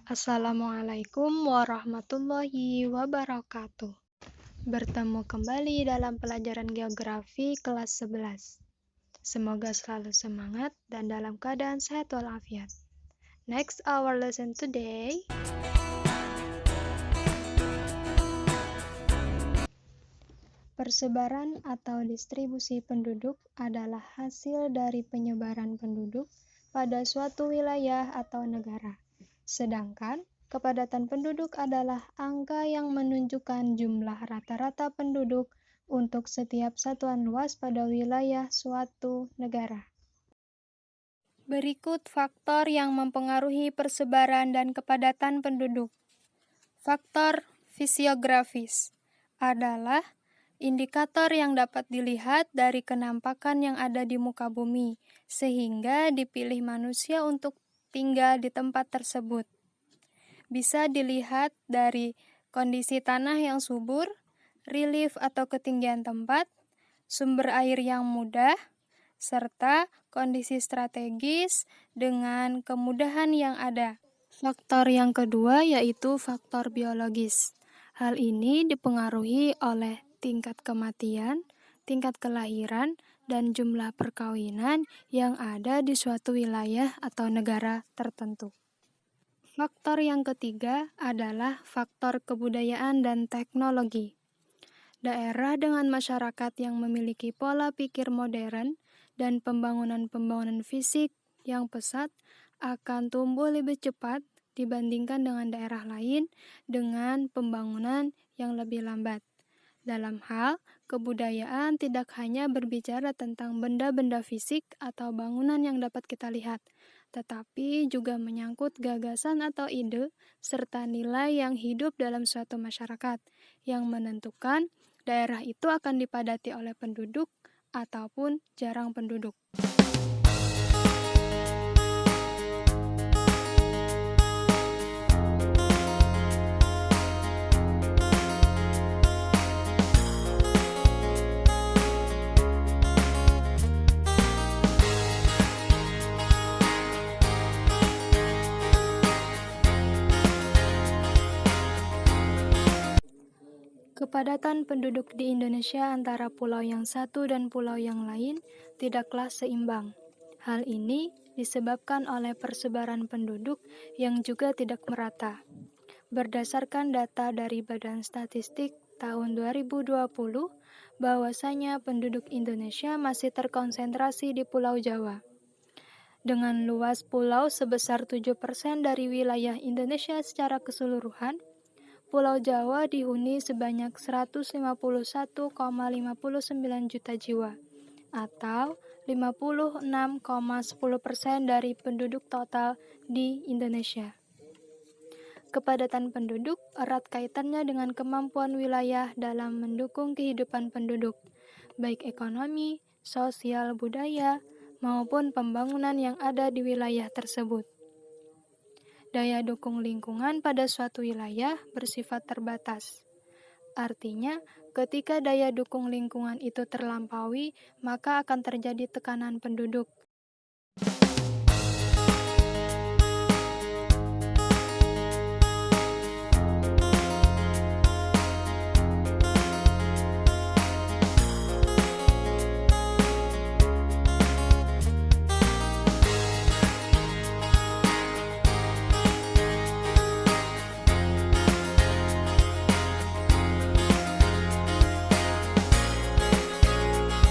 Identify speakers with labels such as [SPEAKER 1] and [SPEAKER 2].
[SPEAKER 1] Assalamualaikum warahmatullahi wabarakatuh. Bertemu kembali dalam pelajaran geografi kelas 11. Semoga selalu semangat dan dalam keadaan sehat walafiat. Next, our lesson today. Persebaran atau distribusi penduduk adalah hasil dari penyebaran penduduk pada suatu wilayah atau negara. Sedangkan kepadatan penduduk adalah angka yang menunjukkan jumlah rata-rata penduduk untuk setiap satuan luas pada wilayah suatu negara. Berikut faktor yang mempengaruhi persebaran dan kepadatan penduduk. Faktor fisiografis adalah indikator yang dapat dilihat dari kenampakan yang ada di muka bumi, sehingga dipilih manusia untuk tinggal di tempat tersebut. Bisa dilihat dari kondisi tanah yang subur, relief atau ketinggian tempat, sumber air yang mudah, serta kondisi strategis dengan kemudahan yang ada. Faktor yang kedua yaitu faktor biologis. Hal ini dipengaruhi oleh tingkat kematian, tingkat kelahiran, dan jumlah perkawinan yang ada di suatu wilayah atau negara tertentu. Faktor yang ketiga adalah faktor kebudayaan dan teknologi. Daerah dengan masyarakat yang memiliki pola pikir modern dan pembangunan fisik yang pesat akan tumbuh lebih cepat dibandingkan dengan daerah lain dengan pembangunan yang lebih lambat. Dalam hal kebudayaan tidak hanya berbicara tentang benda-benda fisik atau bangunan yang dapat kita lihat, tetapi juga menyangkut gagasan atau ide serta nilai yang hidup dalam suatu masyarakat yang menentukan daerah itu akan dipadati oleh penduduk ataupun jarang penduduk. Kepadatan penduduk di Indonesia antara pulau yang satu dan pulau yang lain tidaklah seimbang. Hal ini disebabkan oleh persebaran penduduk yang juga tidak merata. Berdasarkan data dari Badan Statistik tahun 2020, bahwasanya penduduk Indonesia masih terkonsentrasi di Pulau Jawa. Dengan luas pulau sebesar 7% dari wilayah Indonesia secara keseluruhan, Pulau Jawa dihuni sebanyak 151,59 juta jiwa, atau 56,10% dari penduduk total di Indonesia. Kepadatan penduduk erat kaitannya dengan kemampuan wilayah dalam mendukung kehidupan penduduk, baik ekonomi, sosial, budaya, maupun pembangunan yang ada di wilayah tersebut. Daya dukung lingkungan pada suatu wilayah bersifat terbatas. Artinya, ketika daya dukung lingkungan itu terlampaui, maka akan terjadi tekanan penduduk,